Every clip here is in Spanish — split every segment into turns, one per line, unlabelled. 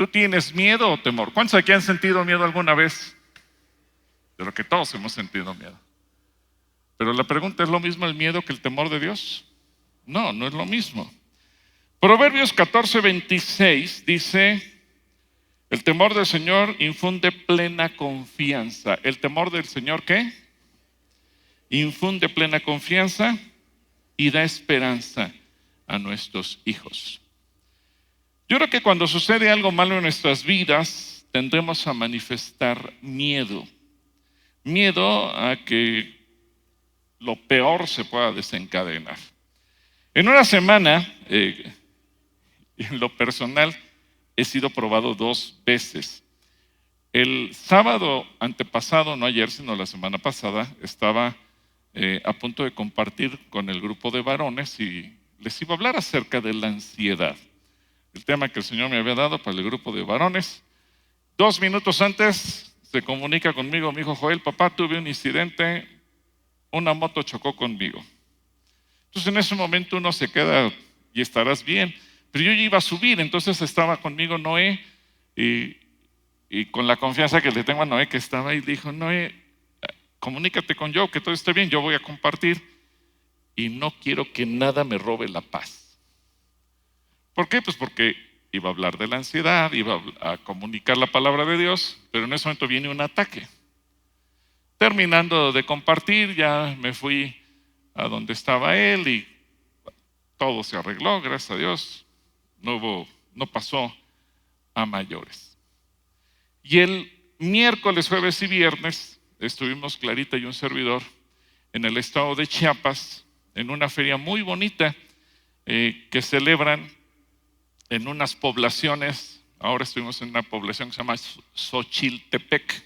¿Tú tienes miedo o temor? ¿Cuántos aquí han sentido miedo alguna vez? Yo creo que todos hemos sentido miedo. Pero la pregunta, ¿es lo mismo el miedo que el temor de Dios? No, no es lo mismo. Proverbios 14:26 dice: el temor del Señor infunde plena confianza. ¿El temor del Señor qué? Infunde plena confianza y da esperanza a nuestros hijos. Yo creo que cuando sucede algo malo en nuestras vidas, tendremos a manifestar miedo. Miedo a que lo peor se pueda desencadenar. En una semana, en lo personal, he sido probado 2 veces. El sábado antepasado, no ayer, sino la semana pasada, estaba a punto de compartir con el grupo de varones y les iba a hablar acerca de la ansiedad. El tema que el Señor me había dado para el grupo de varones. 2 minutos antes se comunica conmigo mi hijo Joel: papá, tuve un incidente, una moto chocó conmigo. Entonces en ese momento uno se queda y estarás bien. Pero yo ya iba a subir, entonces estaba conmigo Noé y con la confianza que le tengo a Noé, que estaba ahí, dijo: Noé, comunícate con yo, que todo esté bien, yo voy a compartir y no quiero que nada me robe la paz. ¿Por qué? Pues porque iba a hablar de la ansiedad, iba a comunicar la palabra de Dios, pero en ese momento viene un ataque. Terminando de compartir, ya me fui a donde estaba él y todo se arregló, gracias a Dios. No pasó a mayores. Y el miércoles, jueves y viernes estuvimos Clarita y un servidor en el estado de Chiapas, en una feria muy bonita que celebran en unas poblaciones. Ahora estuvimos en una población que se llama Xochiltepec,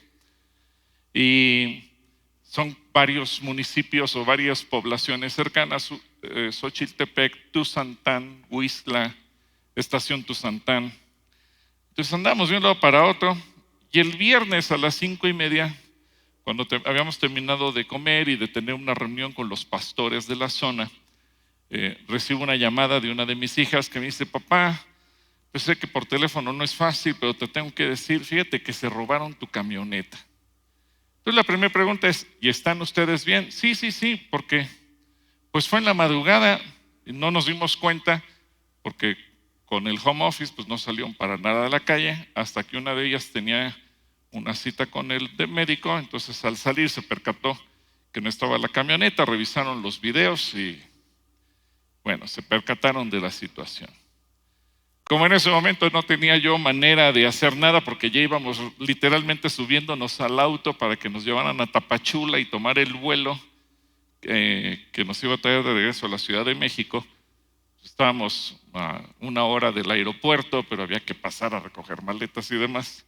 y son varios municipios o varias poblaciones cercanas: Xochiltepec, Tuzantán, Huixtla, Estación Tuzantán. Entonces andamos de un lado para otro, y el viernes a las 5:30, cuando habíamos terminado de comer y de tener una reunión con los pastores de la zona, recibo una llamada de una de mis hijas que me dice: papá, pues sé que por teléfono no es fácil, pero te tengo que decir, fíjate que se robaron tu camioneta. Entonces la primera pregunta es: ¿y están ustedes bien? Sí, porque pues fue en la madrugada y no nos dimos cuenta, porque con el home office pues no salieron para nada a la calle, hasta que una de ellas tenía una cita con el médico. Entonces al salir se percató que no estaba la camioneta, revisaron los videos y bueno, se percataron de la situación. Como en ese momento no tenía yo manera de hacer nada, porque ya íbamos literalmente subiéndonos al auto para que nos llevaran a Tapachula y tomar el vuelo que nos iba a traer de regreso a la Ciudad de México. Estábamos a 1 hora del aeropuerto, pero había que pasar a recoger maletas y demás.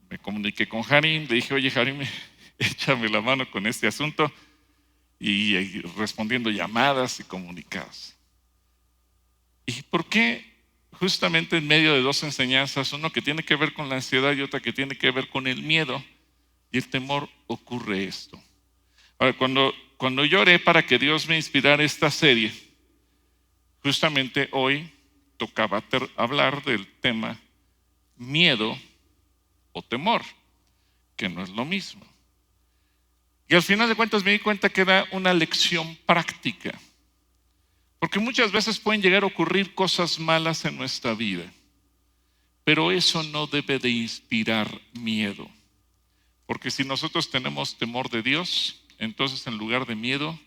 Me comuniqué con Harim, le dije: oye Harim, échame la mano con este asunto, y respondiendo llamadas y comunicados. ¿Y por qué? Justamente en medio de 2 enseñanzas, uno que tiene que ver con la ansiedad y otra que tiene que ver con el miedo y el temor, ocurre esto. Ahora, cuando yo oré para que Dios me inspirara esta serie, justamente hoy tocaba hablar del tema miedo o temor, que no es lo mismo. Y al final de cuentas me di cuenta que era una lección práctica. Porque muchas veces pueden llegar a ocurrir cosas malas en nuestra vida, pero eso no debe de inspirar miedo. Porque si nosotros tenemos temor de Dios, entonces en lugar de miedo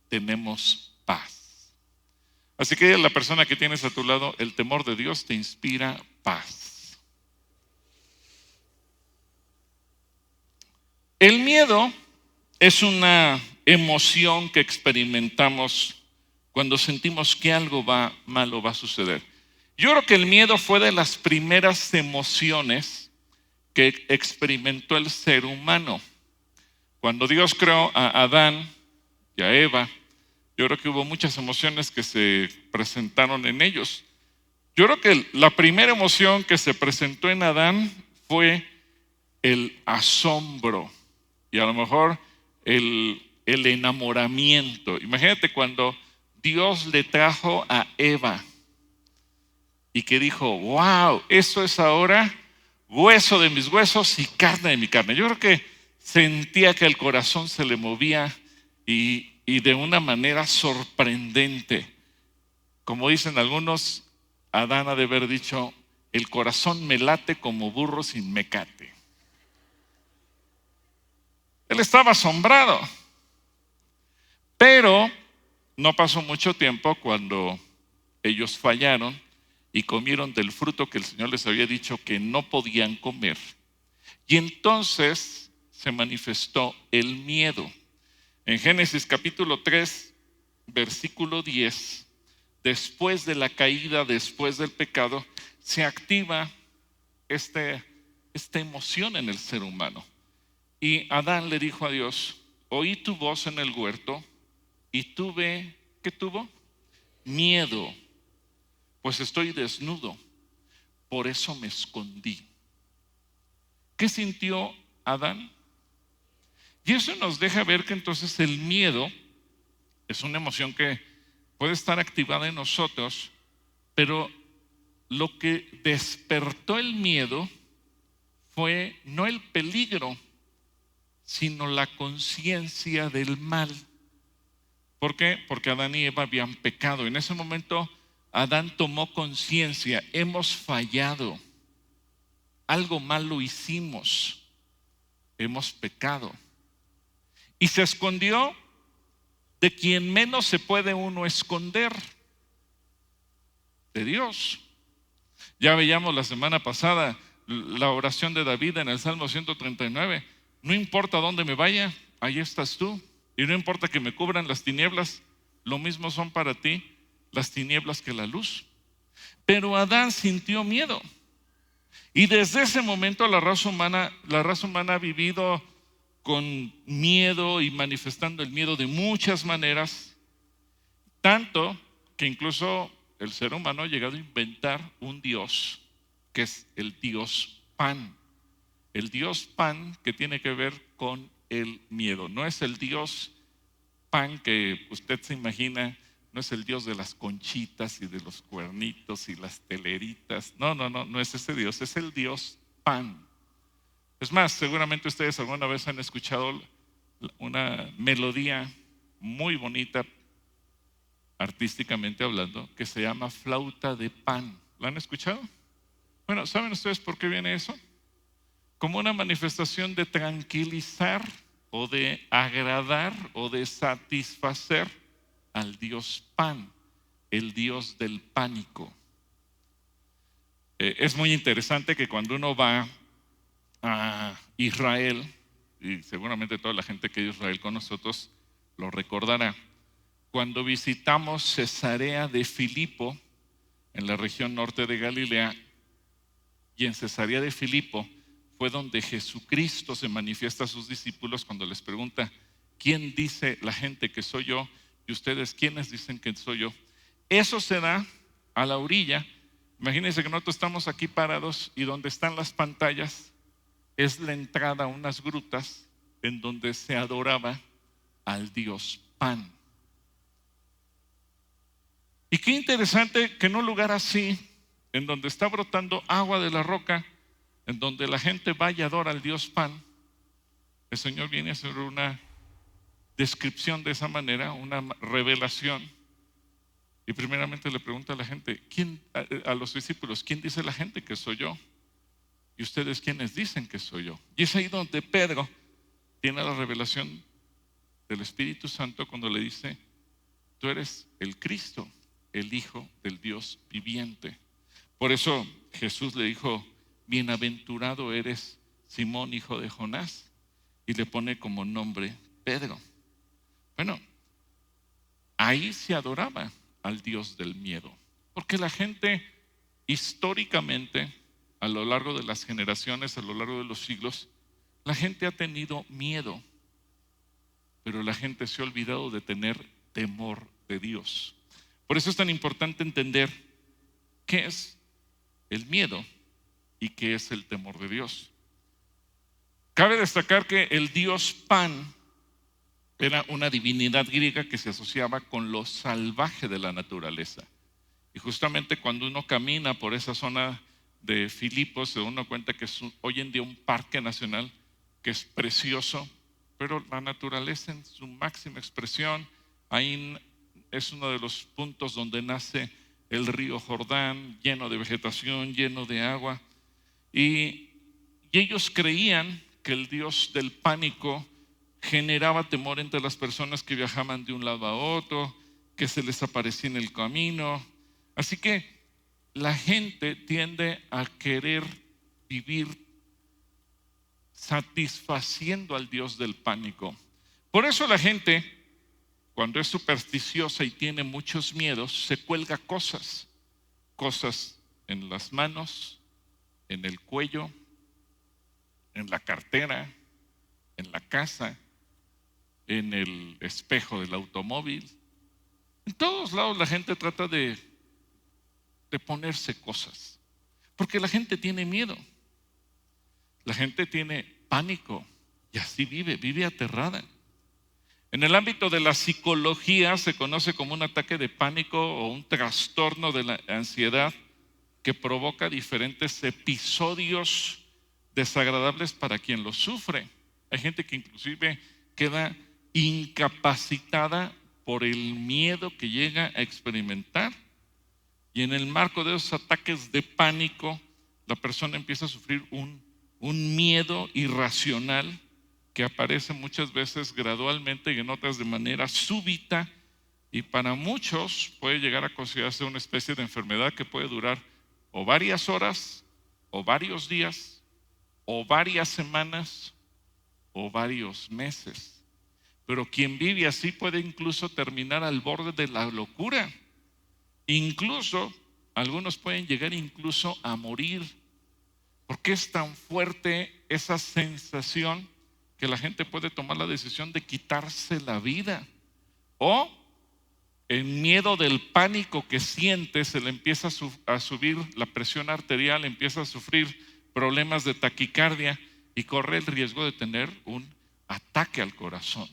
tenemos paz. Así que la persona que tienes a tu lado, el temor de Dios te inspira paz. El miedo es una emoción que experimentamos cuando sentimos que algo malo va a suceder. Yo creo que el miedo fue de las primeras emociones que experimentó el ser humano. Cuando Dios creó a Adán y a Eva, yo creo que hubo muchas emociones que se presentaron en ellos. Yo creo que la primera emoción que se presentó en Adán fue el asombro y a lo mejor el enamoramiento. Imagínate cuando Dios le trajo a Eva y que dijo, wow, esto es ahora hueso de mis huesos y carne de mi carne. Yo creo que sentía que el corazón se le movía y de una manera sorprendente. Como dicen algunos, Adán ha de haber dicho, el corazón me late como burro sin mecate. Él estaba asombrado, pero no pasó mucho tiempo cuando ellos fallaron y comieron del fruto que el Señor les había dicho que no podían comer. Y entonces se manifestó el miedo. En Génesis capítulo 3, versículo 10, después de la caída, después del pecado, se activa esta emoción en el ser humano. Y Adán le dijo a Dios, oí tu voz en el huerto y tuve, ¿qué tuvo? Miedo, pues estoy desnudo, por eso me escondí. ¿Qué sintió Adán? Y eso nos deja ver que entonces el miedo es una emoción que puede estar activada en nosotros, pero lo que despertó el miedo fue no el peligro, sino la conciencia del mal. ¿Por qué? Porque Adán y Eva habían pecado. En ese momento Adán tomó conciencia, hemos fallado, algo malo hicimos, hemos pecado. Y se escondió de quien menos se puede uno esconder, de Dios. Ya veíamos la semana pasada la oración de David en el Salmo 139. No importa dónde me vaya, ahí estás tú. Y no importa que me cubran las tinieblas, lo mismo son para ti las tinieblas que la luz. Pero Adán sintió miedo. Y desde ese momento la raza humana ha vivido con miedo y manifestando el miedo de muchas maneras, tanto que incluso el ser humano ha llegado a inventar un Dios, que es el Dios Pan. El Dios Pan que tiene que ver con el miedo. No es el Dios Pan que usted se imagina, no es el Dios de las conchitas y de los cuernitos y las teleritas. No es ese Dios, es el Dios Pan. Es más, seguramente ustedes alguna vez han escuchado una melodía muy bonita, artísticamente hablando, que se llama flauta de pan. ¿La han escuchado? Bueno, ¿saben ustedes por qué viene eso? Como una manifestación de tranquilizar o de agradar o de satisfacer al Dios Pan, el Dios del pánico. Es muy interesante que cuando uno va a Israel, y seguramente toda la gente que es de Israel con nosotros lo recordará, cuando visitamos Cesarea de Filipo, en la región norte de Galilea, y en Cesarea de Filipo fue donde Jesucristo se manifiesta a sus discípulos cuando les pregunta, ¿quién dice la gente que soy yo? Y ustedes, ¿quiénes dicen que soy yo? Eso se da a la orilla. Imagínense que nosotros estamos aquí parados y donde están las pantallas es la entrada a unas grutas en donde se adoraba al Dios Pan. Y qué interesante que en un lugar así, en donde está brotando agua de la roca, en donde la gente va y adora al Dios Pan, el Señor viene a hacer una descripción de esa manera, una revelación. Y primeramente le pregunta a la gente, a los discípulos, ¿quién dice la gente que soy yo? ¿Y ustedes quiénes dicen que soy yo? Y es ahí donde Pedro tiene la revelación del Espíritu Santo cuando le dice, tú eres el Cristo, el Hijo del Dios viviente. Por eso Jesús le dijo, bienaventurado eres Simón, hijo de Jonás, y le pone como nombre Pedro. Bueno, ahí se adoraba al Dios del miedo, porque la gente históricamente, a lo largo de las generaciones, a lo largo de los siglos, la gente ha tenido miedo, pero la gente se ha olvidado de tener temor de Dios. Por eso es tan importante entender qué es el miedo y qué es el temor de Dios. Cabe destacar que el Dios Pan era una divinidad griega que se asociaba con lo salvaje de la naturaleza. Y justamente cuando uno camina por esa zona de Filipos, se da uno cuenta que es hoy en día un parque nacional que es precioso, pero la naturaleza en su máxima expresión. Ahí es uno de los puntos donde nace el río Jordán, lleno de vegetación, lleno de agua. Y ellos creían que el Dios del pánico generaba temor entre las personas que viajaban de un lado a otro, que se les aparecía en el camino. Así que la gente tiende a querer vivir satisfaciendo al Dios del pánico. Por eso la gente, cuando es supersticiosa y tiene muchos miedos, se cuelga cosas en las manos, en el cuello, en la cartera, en la casa, en el espejo del automóvil. En todos lados la gente trata de ponerse cosas, porque la gente tiene miedo, la gente tiene pánico y así vive aterrada. En el ámbito de la psicología se conoce como un ataque de pánico o un trastorno de la ansiedad que provoca diferentes episodios desagradables para quien lo sufre. Hay gente que inclusive queda incapacitada por el miedo que llega a experimentar. Y en el marco de esos ataques de pánico, la persona empieza a sufrir un miedo irracional que aparece muchas veces gradualmente y en otras de manera súbita, y para muchos puede llegar a considerarse una especie de enfermedad que puede durar o varias horas, o varios días, o varias semanas, o varios meses. Pero quien vive así puede incluso terminar al borde de la locura. Incluso algunos pueden llegar incluso a morir, porque es tan fuerte esa sensación que la gente puede tomar la decisión de quitarse la vida, o en miedo del pánico que siente se le empieza a subir la presión arterial, empieza a sufrir problemas de taquicardia y corre el riesgo de tener un ataque al corazón,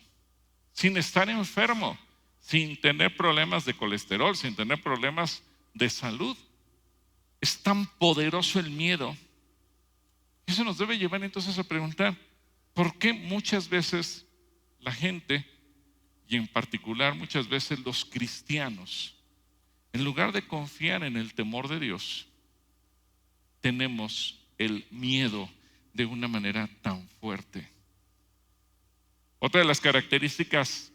sin estar enfermo, sin tener problemas de colesterol, sin tener problemas de salud. Es tan poderoso el miedo. Eso nos debe llevar entonces a preguntar, ¿por qué muchas veces la gente, y en particular muchas veces los cristianos, en lugar de confiar en el temor de Dios, tenemos el miedo de una manera tan fuerte? Otra de las características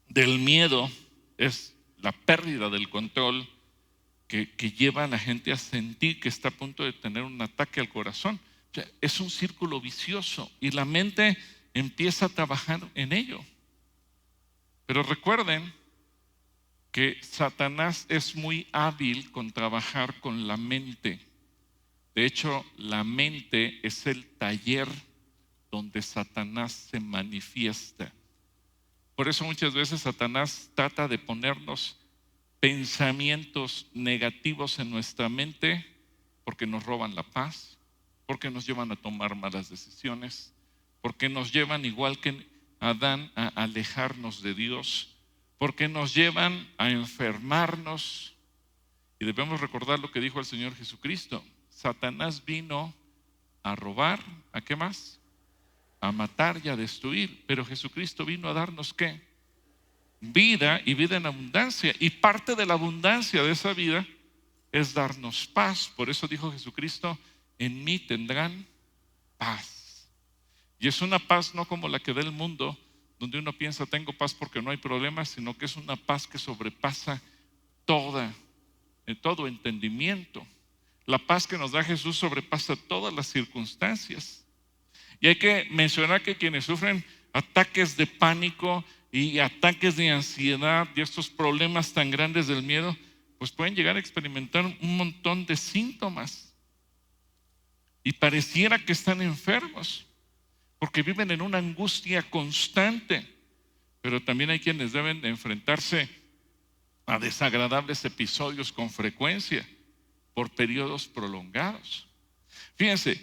del miedo es la pérdida del control que lleva a la gente a sentir que está a punto de tener un ataque al corazón. O sea, es un círculo vicioso y la mente empieza a trabajar en ello. Pero recuerden que Satanás es muy hábil con trabajar con la mente. De hecho, la mente es el taller donde Satanás se manifiesta. Por eso muchas veces Satanás trata de ponernos pensamientos negativos en nuestra mente, porque nos roban la paz, porque nos llevan a tomar malas decisiones, porque nos llevan, igual que Adán, a alejarnos de Dios, porque nos llevan a enfermarnos. Y debemos recordar lo que dijo el Señor Jesucristo: Satanás vino a robar, ¿a qué más? A matar y a destruir, pero Jesucristo vino a darnos ¿qué? Vida, y vida en abundancia. Y parte de la abundancia de esa vida es darnos paz. Por eso dijo Jesucristo: en mí tendrán paz. Y es una paz no como la que da el mundo, donde uno piensa tengo paz porque no hay problemas, sino que es una paz que sobrepasa todo entendimiento. La paz que nos da Jesús sobrepasa todas las circunstancias. Y hay que mencionar que quienes sufren ataques de pánico y ataques de ansiedad y estos problemas tan grandes del miedo, pues pueden llegar a experimentar un montón de síntomas. Y pareciera que están enfermos, porque viven en una angustia constante. Pero también hay quienes deben enfrentarse a desagradables episodios con frecuencia, por periodos prolongados. Fíjense,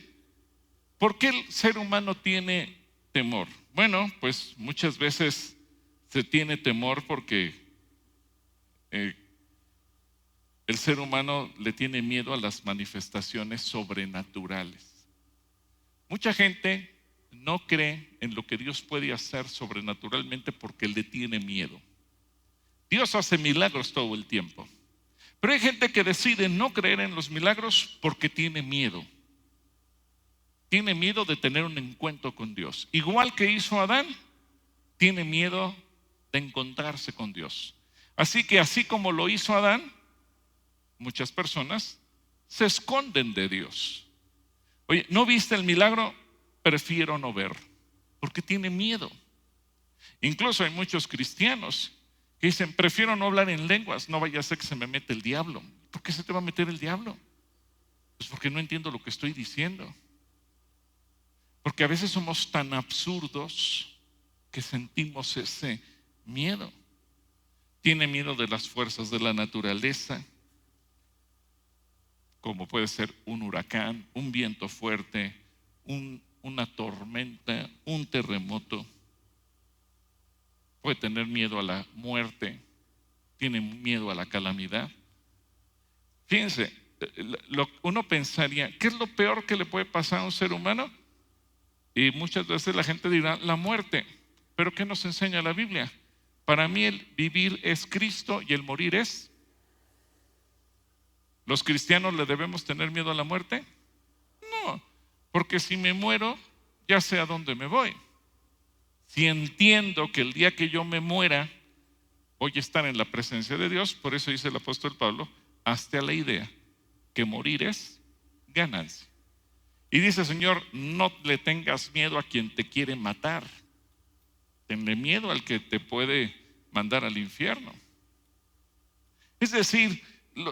¿por qué el ser humano tiene temor? Bueno, pues muchas veces se tiene temor porque el ser humano le tiene miedo a las manifestaciones sobrenaturales. Mucha gente no cree en lo que Dios puede hacer sobrenaturalmente porque le tiene miedo. Dios hace milagros todo el tiempo, pero hay gente que decide no creer en los milagros porque tiene miedo. Tiene miedo de tener un encuentro con Dios. Igual que hizo Adán, tiene miedo de encontrarse con Dios. Así que así como lo hizo Adán, muchas personas se esconden de Dios. Oye, ¿no viste el milagro? Prefiero no ver, porque tiene miedo. Incluso hay muchos cristianos que dicen, prefiero no hablar en lenguas, no vaya a ser que se me mete el diablo. ¿Por qué se te va a meter el diablo? Pues porque no entiendo lo que estoy diciendo. Porque a veces somos tan absurdos que sentimos ese miedo. Tiene miedo de las fuerzas de la naturaleza, como puede ser un huracán, un viento fuerte, una tormenta, un terremoto. Puede tener miedo a la muerte, tiene miedo a la calamidad. Fíjense, uno pensaría, ¿qué es lo peor que le puede pasar a un ser humano? Y muchas veces la gente dirá, la muerte. ¿Pero qué nos enseña la Biblia? Para mí el vivir es Cristo y el morir es. ¿Los cristianos le debemos tener miedo a la muerte? No, porque si me muero, ya sé a dónde me voy. Si entiendo que el día que yo me muera, voy a estar en la presencia de Dios, por eso dice el apóstol Pablo, hazte a la idea que morir es ganancia. Y dice, Señor, no le tengas miedo a quien te quiere matar. Tenle miedo al que te puede mandar al infierno. Es decir,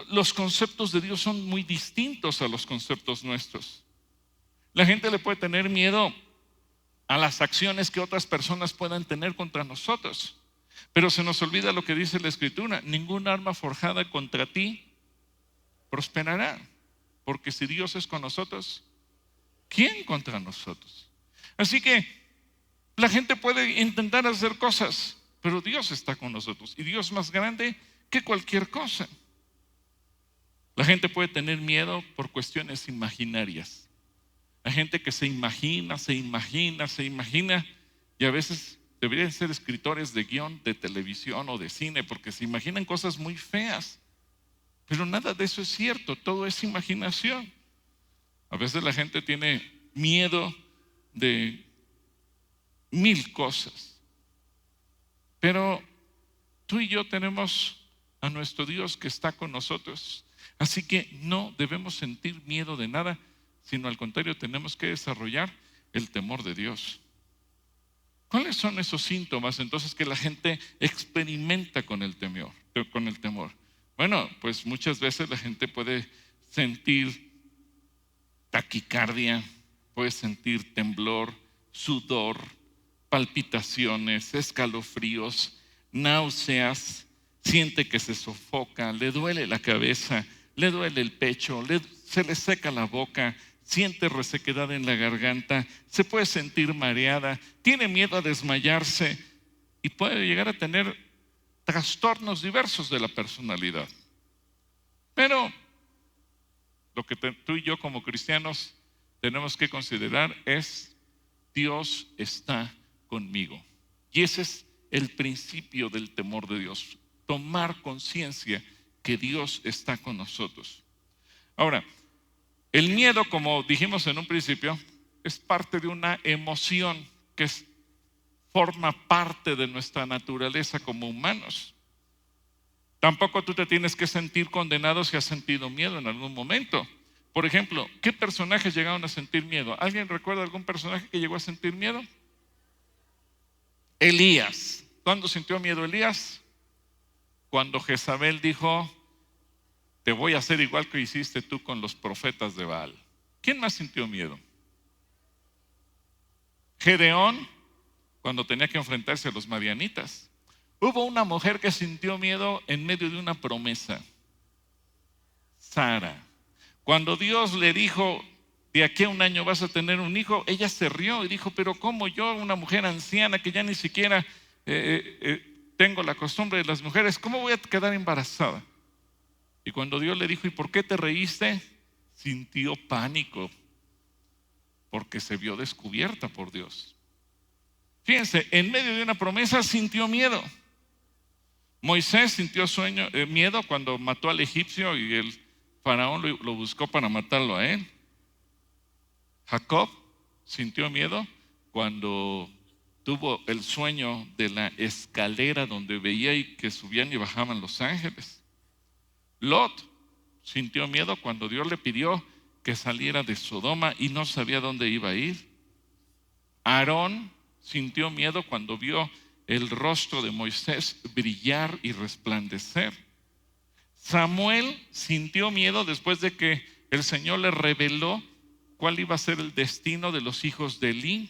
los conceptos de Dios son muy distintos a los conceptos nuestros. La gente le puede tener miedo a las acciones que otras personas puedan tener contra nosotros, pero se nos olvida lo que dice la Escritura: ningún arma forjada contra ti prosperará, porque si Dios es con nosotros, ¿quién contra nosotros? Así que la gente puede intentar hacer cosas, pero Dios está con nosotros y Dios es más grande que cualquier cosa. La gente puede tener miedo por cuestiones imaginarias. Hay gente que se imagina y a veces deberían ser escritores de guión de televisión o de cine porque se imaginan cosas muy feas. Pero nada de eso es cierto, todo es imaginación. A veces la gente tiene miedo de 1000 cosas. Pero tú y yo tenemos a nuestro Dios que está con nosotros. Así que no debemos sentir miedo de nada, sino al contrario, tenemos que desarrollar el temor de Dios. ¿Cuáles son esos síntomas entonces que la gente experimenta con el temor? Bueno, pues muchas veces la gente puede sentir taquicardia, puede sentir temblor, sudor, palpitaciones, escalofríos, náuseas, siente que se sofoca, le duele la cabeza, le duele el pecho, se le seca la boca, siente resequedad en la garganta, se puede sentir mareada, tiene miedo a desmayarse y puede llegar a tener trastornos diversos de la personalidad. Pero lo que tú y yo como cristianos tenemos que considerar es: Dios está conmigo. Y ese es el principio del temor de Dios, tomar conciencia que Dios está con nosotros. Ahora, el miedo, como dijimos en un principio, es parte de una emoción que forma parte de nuestra naturaleza como humanos. Tampoco tú te tienes que sentir condenado si has sentido miedo en algún momento. Por ejemplo, ¿qué personajes llegaron a sentir miedo? ¿Alguien recuerda algún personaje que llegó a sentir miedo? Elías. ¿Cuándo sintió miedo Elías? Cuando Jezabel dijo: te voy a hacer igual que hiciste tú con los profetas de Baal. ¿Quién más sintió miedo? Gedeón, cuando tenía que enfrentarse a los madianitas. Hubo una mujer que sintió miedo en medio de una promesa: Sara. Cuando Dios le dijo: de aquí a un año vas a tener un hijo, ella se rió y dijo: pero ¿cómo yo, una mujer anciana que ya ni siquiera tengo la costumbre de las mujeres, cómo voy a quedar embarazada? Y cuando Dios le dijo, ¿y por qué te reíste?, sintió pánico porque se vio descubierta por Dios. Fíjense, en medio de una promesa sintió miedo. Moisés sintió miedo cuando mató al egipcio y el faraón lo buscó para matarlo a él. Jacob sintió miedo cuando tuvo el sueño de la escalera donde veía y que subían y bajaban los ángeles. Lot sintió miedo cuando Dios le pidió que saliera de Sodoma y no sabía dónde iba a ir. Aarón sintió miedo cuando vio el rostro de Moisés brillar y resplandecer. Samuel sintió miedo después de que el Señor le reveló cuál iba a ser el destino de los hijos de Elí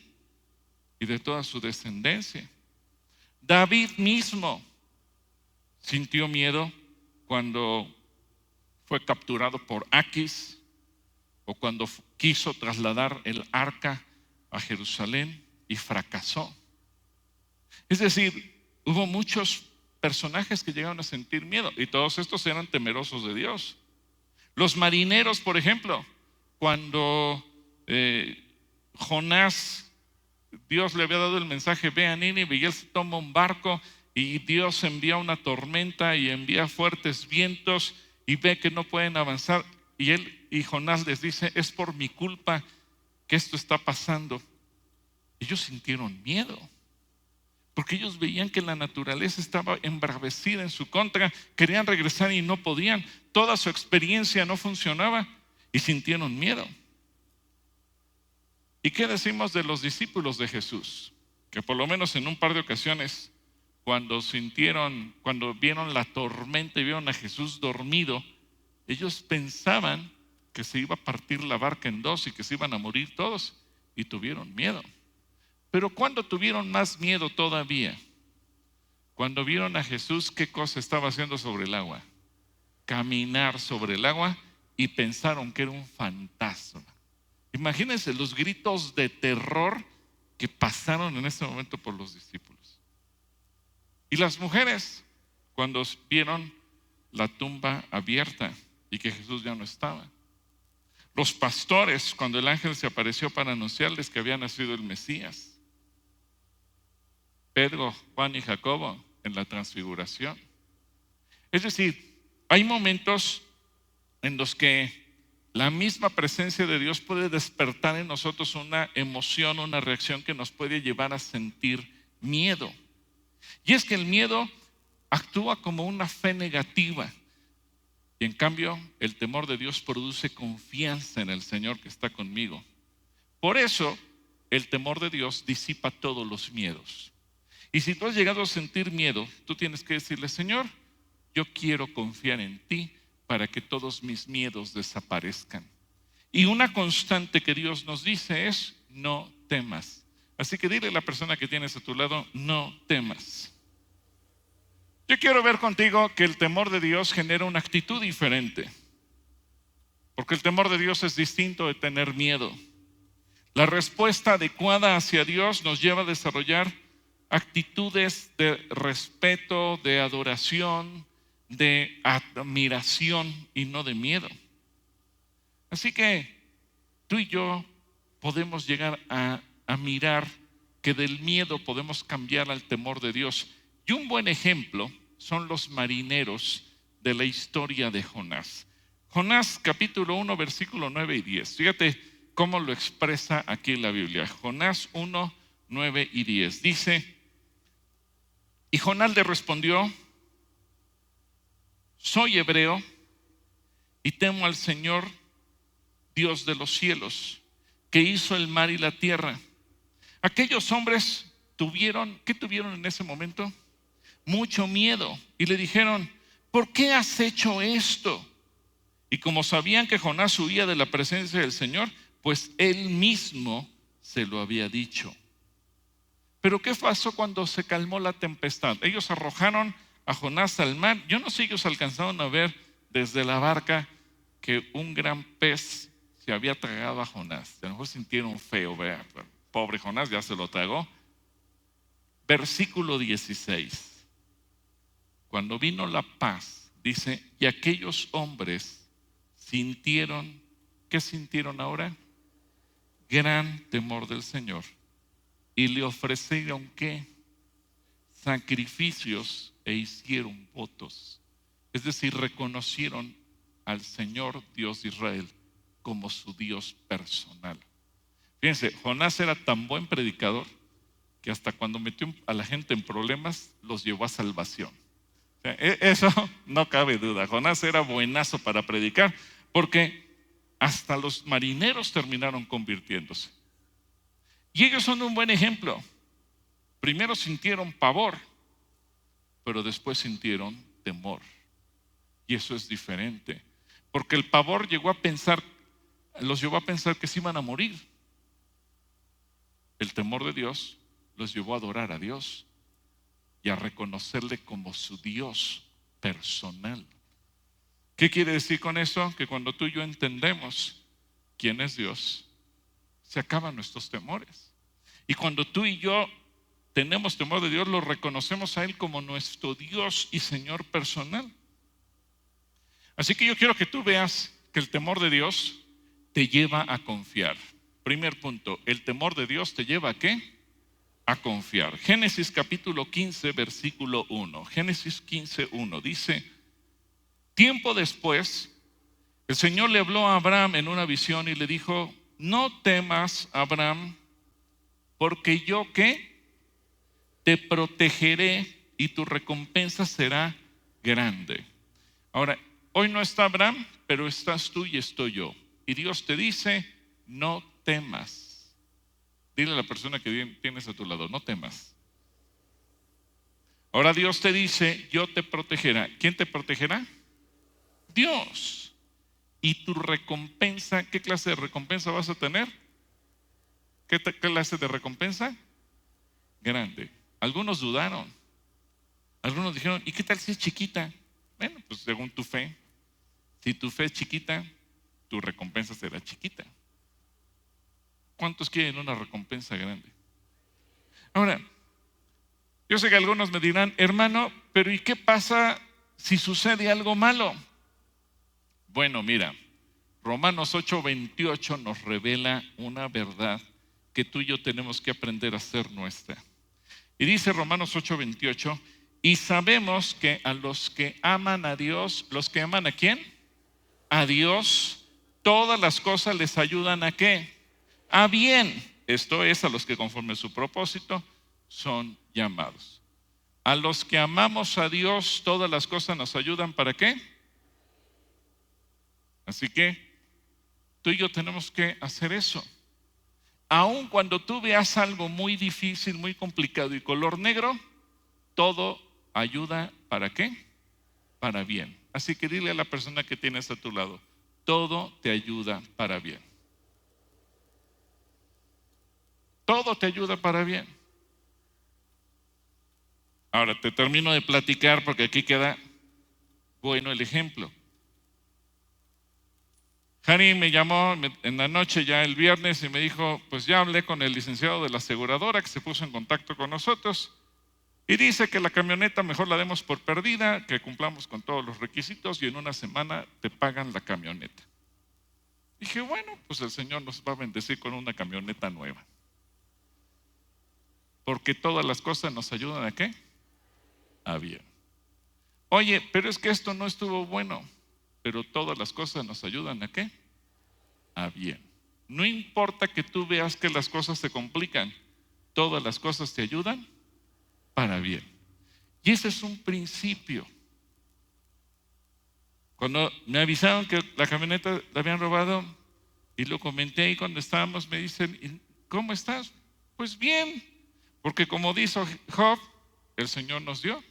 y de toda su descendencia. David mismo sintió miedo cuando fue capturado por Aquis o cuando quiso trasladar el arca a Jerusalén y fracasó. Es decir, hubo muchos personajes que llegaron a sentir miedo y todos estos eran temerosos de Dios. Los marineros, por ejemplo, cuando Jonás, Dios le había dado el mensaje, ve a Nínive, y él se toma un barco y Dios envía una tormenta y envía fuertes vientos y ve que no pueden avanzar, y Jonás les dice, es por mi culpa que esto está pasando. Ellos sintieron miedo porque ellos veían que la naturaleza estaba embravecida en su contra, querían regresar y no podían, toda su experiencia no funcionaba y sintieron miedo. ¿Y qué decimos de los discípulos de Jesús? Que por lo menos en un par de ocasiones, cuando vieron la tormenta y vieron a Jesús dormido, ellos pensaban que se iba a partir la barca en dos y que se iban a morir todos, y tuvieron miedo. Pero ¿cuándo tuvieron más miedo todavía? Cuando vieron a Jesús, ¿qué cosa estaba haciendo sobre el agua? Caminar sobre el agua, y pensaron que era un fantasma. Imagínense los gritos de terror que pasaron en ese momento por los discípulos. Y las mujeres, cuando vieron la tumba abierta y que Jesús ya no estaba. Los pastores, cuando el ángel se apareció para anunciarles que había nacido el Mesías. Pedro, Juan y Jacobo en la transfiguración. Es decir, hay momentos en los que la misma presencia de Dios puede despertar en nosotros una emoción, una reacción que nos puede llevar a sentir miedo. Y es que el miedo actúa como una fe negativa. Y en cambio, el temor de Dios produce confianza en el Señor que está conmigo. Por eso, el temor de Dios disipa todos los miedos. Y si tú has llegado a sentir miedo, tú tienes que decirle, Señor, yo quiero confiar en ti para que todos mis miedos desaparezcan. Y una constante que Dios nos dice es, no temas. Así que dile a la persona que tienes a tu lado, no temas. Yo quiero ver contigo que el temor de Dios genera una actitud diferente. Porque el temor de Dios es distinto de tener miedo. La respuesta adecuada hacia Dios nos lleva a desarrollar actitudes de respeto, de adoración, de admiración y no de miedo. Así que tú y yo podemos llegar a mirar que del miedo podemos cambiar al temor de Dios. Y un buen ejemplo son los marineros de la historia de Jonás. Jonás capítulo 1 versículo 9 y 10. Fíjate cómo lo expresa aquí la Biblia. Jonás 1, 9 y 10. Dice, y Jonás le respondió, soy hebreo y temo al Señor, Dios de los cielos, que hizo el mar y la tierra. Aquellos hombres ¿qué tuvieron en ese momento? Mucho miedo. Y le dijeron, ¿por qué has hecho esto? Y como sabían que Jonás huía de la presencia del Señor, pues él mismo se lo había dicho. Pero ¿qué pasó cuando se calmó la tempestad? Ellos arrojaron a Jonás al mar. Yo no sé si ellos alcanzaron a ver desde la barca que un gran pez se había tragado a Jonás. A lo mejor sintieron feo, ¿verdad? Pobre Jonás, ya se lo tragó. Versículo 16. Cuando vino la paz, dice, y aquellos hombres sintieron, ¿qué sintieron ahora? Gran temor del Señor. Y le ofrecieron, ¿qué? Sacrificios e hicieron votos. Es decir, reconocieron al Señor Dios de Israel como su Dios personal. Fíjense, Jonás era tan buen predicador que hasta cuando metió a la gente en problemas, los llevó a salvación. O sea, eso no cabe duda. Jonás era buenazo para predicar, porque hasta los marineros terminaron convirtiéndose. Y ellos son un buen ejemplo. Primero sintieron pavor, pero después sintieron temor. Y eso es diferente, porque el pavor los llevó a pensar que se iban a morir. El temor de Dios los llevó a adorar a Dios y a reconocerle como su Dios personal. ¿Qué quiere decir con eso? Que cuando tú y yo entendemos quién es Dios, se acaban nuestros temores. Y cuando tú y yo tenemos temor de Dios, lo reconocemos a Él como nuestro Dios y Señor personal. Así que yo quiero que tú veas que el temor de Dios te lleva a confiar. Primer punto, el temor de Dios te lleva ¿a qué? A confiar. Génesis capítulo 15, versículo 1. Génesis 15, 1 dice, tiempo después, el Señor le habló a Abraham en una visión y le dijo, no temas, Abraham, porque yo ¿qué? Te protegeré y tu recompensa será grande. Ahora, hoy no está Abraham, pero estás tú y estoy yo. Y Dios te dice, no temas. Dile a la persona que tienes a tu lado, no temas. Ahora Dios te dice, yo te protegeré. ¿Quién te protegerá? Dios. ¿Y tu recompensa? ¿Qué clase de recompensa vas a tener? ¿Qué clase de recompensa? Grande. Algunos dudaron. Algunos dijeron, ¿y qué tal si es chiquita? Bueno, pues según tu fe. Si tu fe es chiquita, tu recompensa será chiquita. ¿Cuántos quieren una recompensa grande? Ahora, yo sé que algunos me dirán, hermano, pero ¿y qué pasa si sucede algo malo? Bueno, mira, Romanos 8:28 nos revela una verdad que tú y yo tenemos que aprender a hacer nuestra. Y dice Romanos 8:28, y sabemos que a los que aman a Dios, ¿los que aman a quién? A Dios, todas las cosas les ayudan ¿a qué? A bien. Esto es, a los que conforme a su propósito son llamados. A los que amamos a Dios, todas las cosas nos ayudan ¿para qué? Así que tú y yo tenemos que hacer eso. Aun cuando tú veas algo muy difícil, muy complicado y color negro, todo ayuda ¿para qué? Para bien. Así que dile a la persona que tienes a tu lado, todo te ayuda para bien. Todo te ayuda para bien. Ahora te termino de platicar porque aquí queda bueno el ejemplo. Jani me llamó en la noche ya el viernes y me dijo, pues ya hablé con el licenciado de la aseguradora que se puso en contacto con nosotros y dice que la camioneta mejor la demos por perdida, que cumplamos con todos los requisitos y en una semana te pagan la camioneta. Dije, bueno, pues el Señor nos va a bendecir con una camioneta nueva. Porque todas las cosas nos ayudan ¿a qué? A bien. Oye, pero es que esto no estuvo bueno. Pero todas las cosas nos ayudan ¿a qué? A bien. No importa que tú veas que las cosas se complican, todas las cosas te ayudan para bien. Y ese es un principio. Cuando me avisaron que la camioneta la habían robado y lo comenté ahí cuando estábamos, me dicen, ¿cómo estás? Pues bien, porque como dijo Job, el Señor nos dio,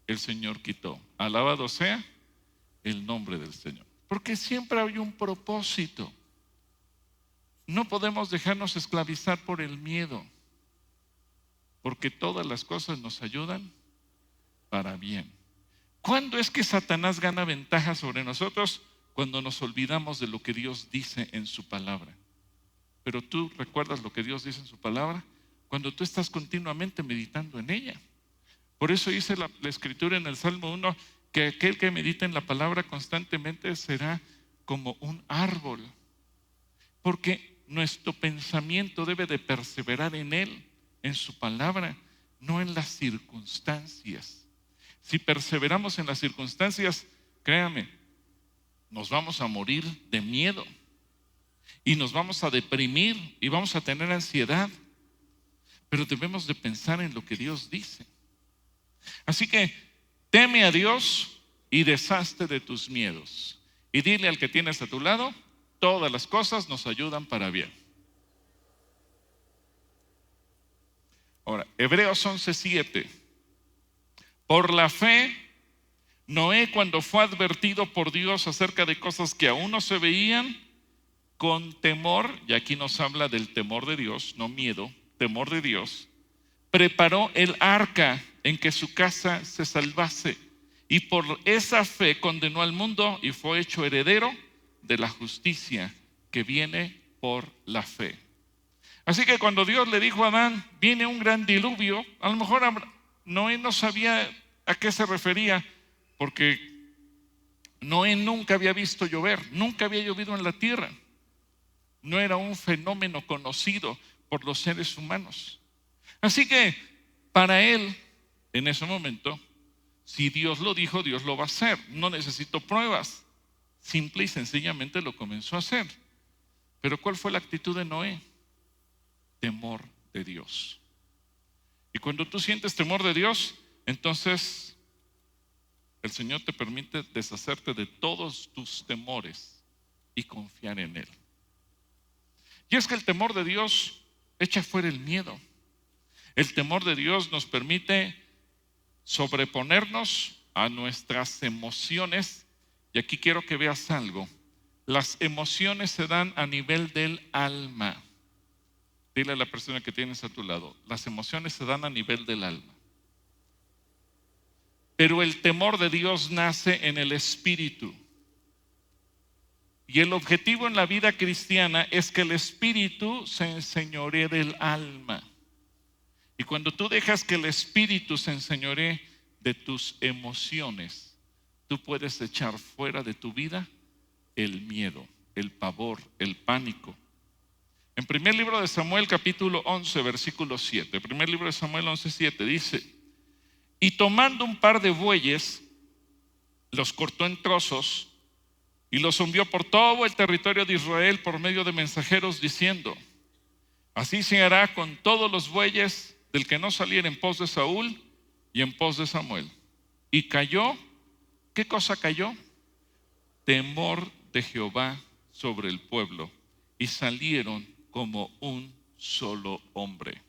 el Señor quitó. Alabado sea el nombre del Señor. Porque siempre hay un propósito. No podemos dejarnos esclavizar por el miedo, porque todas las cosas nos ayudan para bien. ¿Cuándo es que Satanás gana ventaja sobre nosotros? Cuando nos olvidamos de lo que Dios dice en su palabra. Pero tú recuerdas lo que Dios dice en su palabra cuando tú estás continuamente meditando en ella. Por eso dice la Escritura en el Salmo 1, que aquel que medita en la palabra constantemente será como un árbol, porque nuestro pensamiento debe de perseverar en Él, en su palabra, no en las circunstancias. Si perseveramos en las circunstancias, créame, nos vamos a morir de miedo y nos vamos a deprimir y vamos a tener ansiedad, pero debemos de pensar en lo que Dios dice. Así que teme a Dios y deshazte de tus miedos. Y dile al que tienes a tu lado, todas las cosas nos ayudan para bien. Ahora, Hebreos 11:7. Por la fe, Noé, cuando fue advertido por Dios acerca de cosas que aún no se veían, con temor, y aquí nos habla del temor de Dios, no miedo, temor de Dios, preparó el arca en que su casa se salvase, y por esa fe condenó al mundo y fue hecho heredero de la justicia que viene por la fe. Así que cuando Dios le dijo a Adán, viene un gran diluvio, a lo mejor Noé no sabía a qué se refería, porque Noé nunca había visto llover, nunca había llovido en la tierra. No era un fenómeno conocido por los seres humanos. Así que para él, en ese momento, si Dios lo dijo, Dios lo va a hacer. No necesito pruebas. Simple y sencillamente lo comenzó a hacer. Pero ¿cuál fue la actitud de Noé? Temor de Dios. Y cuando tú sientes temor de Dios, entonces el Señor te permite deshacerte de todos tus temores y confiar en Él. Y es que el temor de Dios echa fuera el miedo. El temor de Dios nos permite sobreponernos a nuestras emociones. Y aquí quiero que veas algo. Las emociones se dan a nivel del alma. Dile a la persona que tienes a tu lado, las emociones se dan a nivel del alma. Pero el temor de Dios nace en el espíritu. Y el objetivo en la vida cristiana es que el espíritu se enseñoree del alma. Y cuando tú dejas que el espíritu se enseñoree de tus emociones, tú puedes echar fuera de tu vida el miedo, el pavor, el pánico. En primer libro de Samuel, capítulo 11, versículo 7. Primer libro de Samuel 11:7 dice: y tomando un par de bueyes, los cortó en trozos y los envió por todo el territorio de Israel por medio de mensajeros, diciendo: así se hará con todos los bueyes del que no saliera en pos de Saúl y en pos de Samuel. Y cayó, ¿qué cosa cayó? Temor de Jehová sobre el pueblo, y salieron como un solo hombre.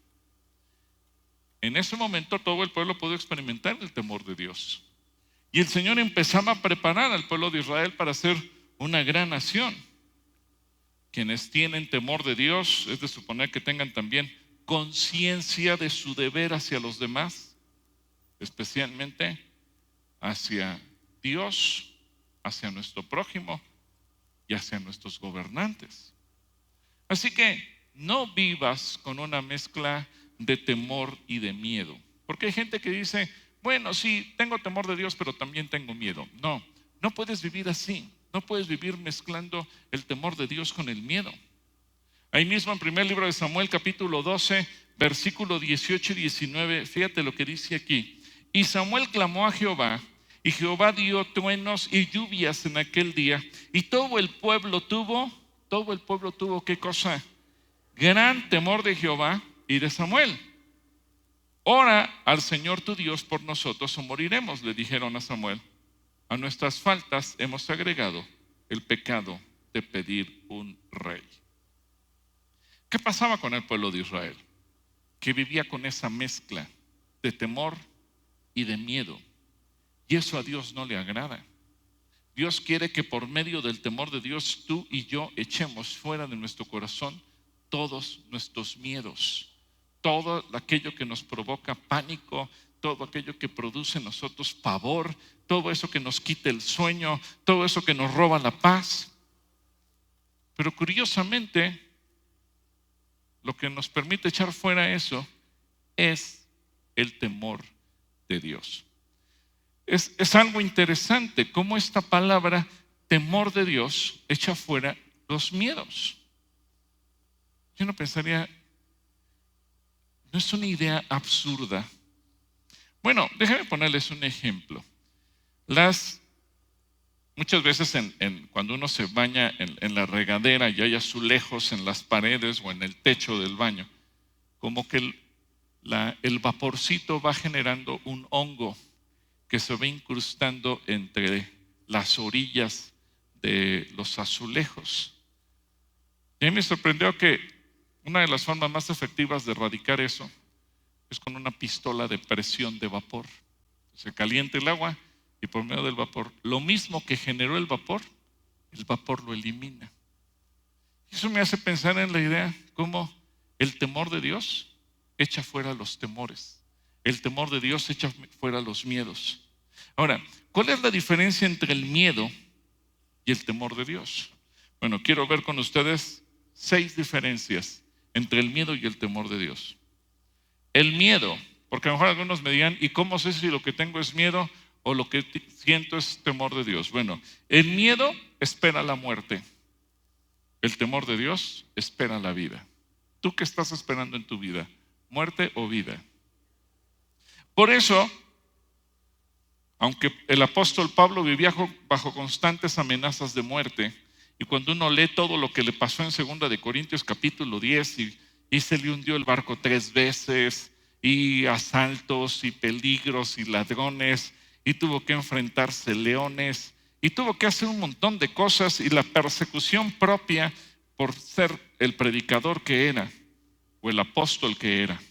En ese momento todo el pueblo pudo experimentar el temor de Dios. Y el Señor empezaba a preparar al pueblo de Israel para ser una gran nación. Quienes tienen temor de Dios, es de suponer que tengan también conciencia de su deber hacia los demás, especialmente hacia Dios, hacia nuestro prójimo y hacia nuestros gobernantes. Así que no vivas con una mezcla de temor y de miedo. Porque hay gente que dice: bueno, sí, tengo temor de Dios, pero también tengo miedo. No, no puedes vivir así. No puedes vivir mezclando el temor de Dios con el miedo. Ahí mismo en primer libro de Samuel, capítulo 12, versículo 18 y 19, fíjate lo que dice aquí. Y Samuel clamó a Jehová, y Jehová dio truenos y lluvias en aquel día, y todo el pueblo tuvo, ¿qué cosa? Gran temor de Jehová y de Samuel. Ora al Señor tu Dios por nosotros o moriremos, le dijeron a Samuel. A nuestras faltas hemos agregado el pecado de pedir un rey. ¿Qué pasaba con el pueblo de Israel? Que vivía con esa mezcla de temor y de miedo. Y eso a Dios no le agrada. Dios quiere que por medio del temor de Dios tú y yo echemos fuera de nuestro corazón todos nuestros miedos, todo aquello que nos provoca pánico, todo aquello que produce en nosotros pavor, todo eso que nos quita el sueño, todo eso que nos roba la paz. Pero curiosamente, lo que nos permite echar fuera eso es el temor de Dios. es algo interesante cómo esta palabra temor de Dios echa fuera los miedos. Yo no pensaría, no es una idea absurda. Bueno, déjenme ponerles un ejemplo. Muchas veces cuando uno se baña en la regadera y hay azulejos en las paredes o en el techo del baño, como que el vaporcito va generando un hongo que se va incrustando entre las orillas de los azulejos. Y a mí me sorprendió que una de las formas más efectivas de erradicar eso es con una pistola de presión de vapor. Se calienta el agua y por medio del vapor, lo mismo que generó el vapor lo elimina. Eso me hace pensar en la idea cómo el temor de Dios echa fuera los temores. El temor de Dios echa fuera los miedos. Ahora, ¿cuál es la diferencia entre el miedo y el temor de Dios? Bueno, quiero ver con ustedes 6 diferencias entre el miedo y el temor de Dios. El miedo, porque a lo mejor algunos me digan, ¿y cómo sé si lo que tengo es miedo o lo que siento es temor de Dios? Bueno, el miedo espera la muerte. El temor de Dios espera la vida. ¿Tú qué estás esperando en tu vida? ¿Muerte o vida? Por eso, aunque el apóstol Pablo vivía bajo constantes amenazas de muerte, y cuando uno lee todo lo que le pasó en 2 de Corintios capítulo 10, y se le hundió el barco 3 veces, y asaltos, y peligros, y ladrones, y tuvo que enfrentarse leones, y tuvo que hacer un montón de cosas, y la persecución propia por ser el predicador que era, o el apóstol que era.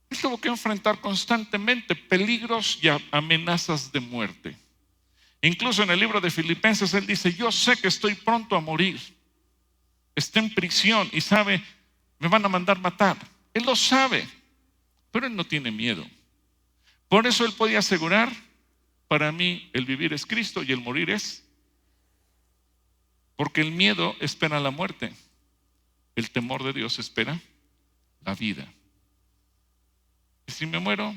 Él tuvo que enfrentar constantemente peligros y amenazas de muerte. Incluso en el libro de Filipenses él dice, yo sé que estoy pronto a morir. Está en prisión y sabe, me van a mandar matar. Él lo sabe, pero él no tiene miedo. Por eso él podía asegurar, para mí el vivir es Cristo y el morir es. Porque el miedo espera la muerte. El temor de Dios espera la vida. Y si me muero,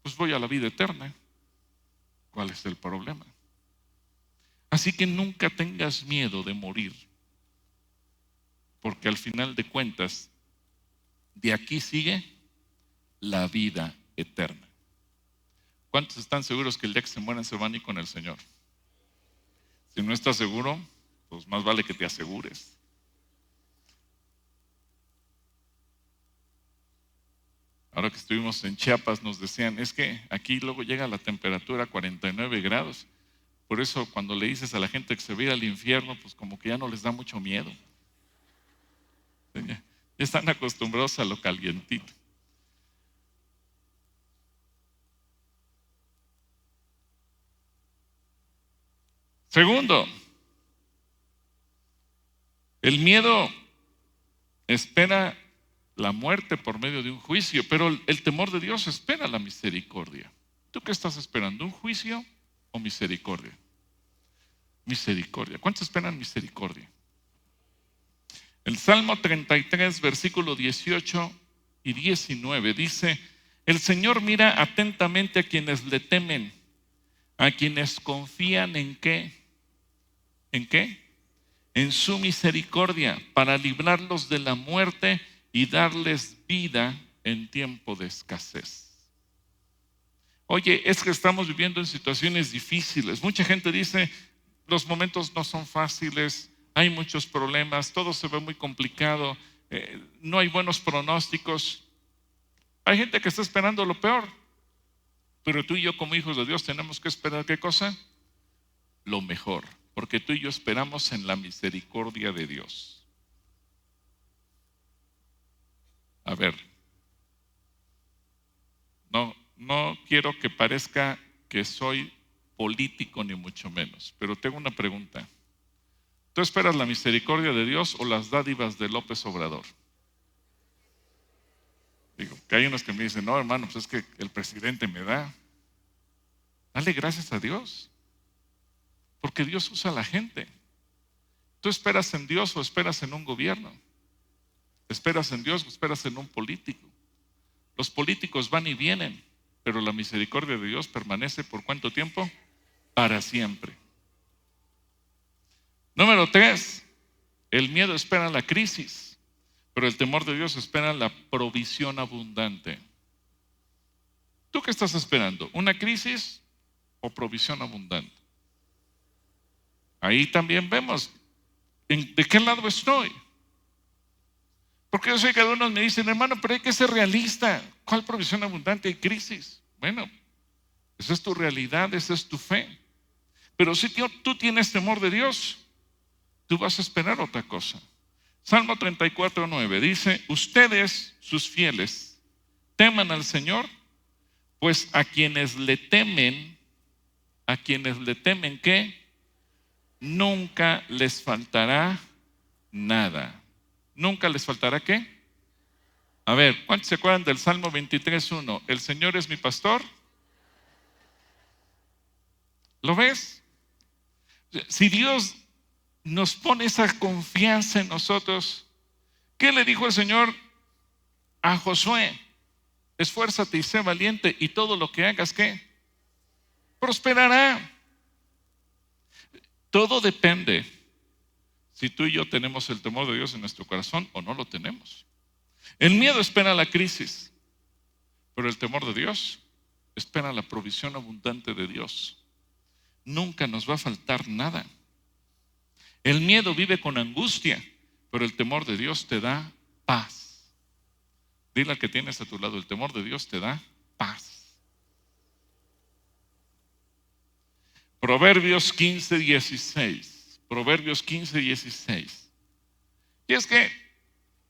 pues voy a la vida eterna. ¿Cuál es el problema? Así que nunca tengas miedo de morir, porque al final de cuentas, de aquí sigue la vida eterna. ¿Cuántos están seguros que el día que se mueran se van a ir con el Señor? Si no estás seguro, pues más vale que te asegures. Ahora que estuvimos en Chiapas nos decían, es que aquí luego llega la temperatura a 49 grados. Por eso cuando le dices a la gente que se va a ir al infierno, pues como que ya no les da mucho miedo. Ya están acostumbrados a lo calientito. Segundo, el miedo espera la muerte por medio de un juicio, pero el temor de Dios espera la misericordia. ¿Tú qué estás esperando? ¿Un juicio o misericordia? Misericordia. ¿Cuántos esperan misericordia? El Salmo 33, versículo 18 y 19 dice, el Señor mira atentamente a quienes le temen, a quienes confían en qué. ¿En qué? En su misericordia, para librarlos de la muerte y darles vida en tiempo de escasez. Oye, es que estamos viviendo en situaciones difíciles. Mucha gente dice, los momentos no son fáciles, hay muchos problemas, todo se ve muy complicado, no hay buenos pronósticos. Hay gente que está esperando lo peor, pero tú y yo como hijos de Dios tenemos que esperar ¿qué cosa? Lo mejor, porque tú y yo esperamos en la misericordia de Dios. A ver, no quiero que parezca que soy político ni mucho menos, pero tengo una pregunta. ¿Tú esperas la misericordia de Dios o las dádivas de López Obrador? Digo, que hay unos que me dicen, no hermano, pues es que el presidente me da. Dale gracias a Dios, porque Dios usa a la gente. ¿Tú esperas en Dios o esperas en un gobierno? ¿Esperas en Dios o esperas en un político? Los políticos van y vienen, pero la misericordia de Dios permanece ¿por cuánto tiempo? Para siempre. Número 3, el miedo espera la crisis, pero el temor de Dios espera la provisión abundante. ¿Tú qué estás esperando? ¿Una crisis o provisión abundante? Ahí también vemos de qué lado estoy. Porque yo sé que algunos me dicen, hermano, pero hay que ser realista. ¿Cuál provisión abundante? Hay crisis. Bueno, esa es tu realidad, esa es tu fe. Pero si tú tienes temor de Dios, tú vas a esperar otra cosa. Salmo 34:9 dice, ustedes, sus fieles, teman al Señor, pues a quienes le temen, ¿qué? Nunca les faltará nada. ¿Nunca les faltará qué? A ver, ¿cuántos se acuerdan del Salmo 23:1? El Señor es mi pastor. ¿Lo ves? Si Dios nos pone esa confianza en nosotros, ¿qué le dijo el Señor a Josué? Esfuérzate y sé valiente y todo lo que hagas, ¿qué? Prosperará. Todo depende si tú y yo tenemos el temor de Dios en nuestro corazón o no lo tenemos. El miedo espera la crisis, pero el temor de Dios espera la provisión abundante de Dios. Nunca nos va a faltar nada. El miedo vive con angustia, pero el temor de Dios te da paz. Dile al que tienes a tu lado, el temor de Dios te da paz. Proverbios 15:16. Proverbios 15:16. Y es que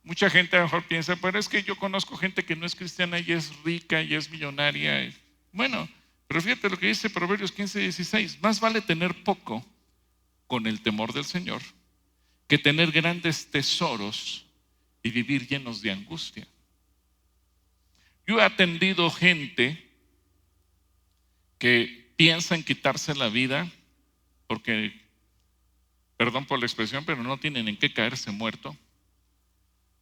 mucha gente a lo mejor piensa, pero es que yo conozco gente que no es cristiana y es rica y es millonaria. Bueno, pero fíjate lo que dice Proverbios 15:16. Más vale tener poco con el temor del Señor que tener grandes tesoros y vivir llenos de angustia. Yo he atendido gente que piensa en quitarse la vida porque, perdón por la expresión, pero no tienen en qué caerse muerto.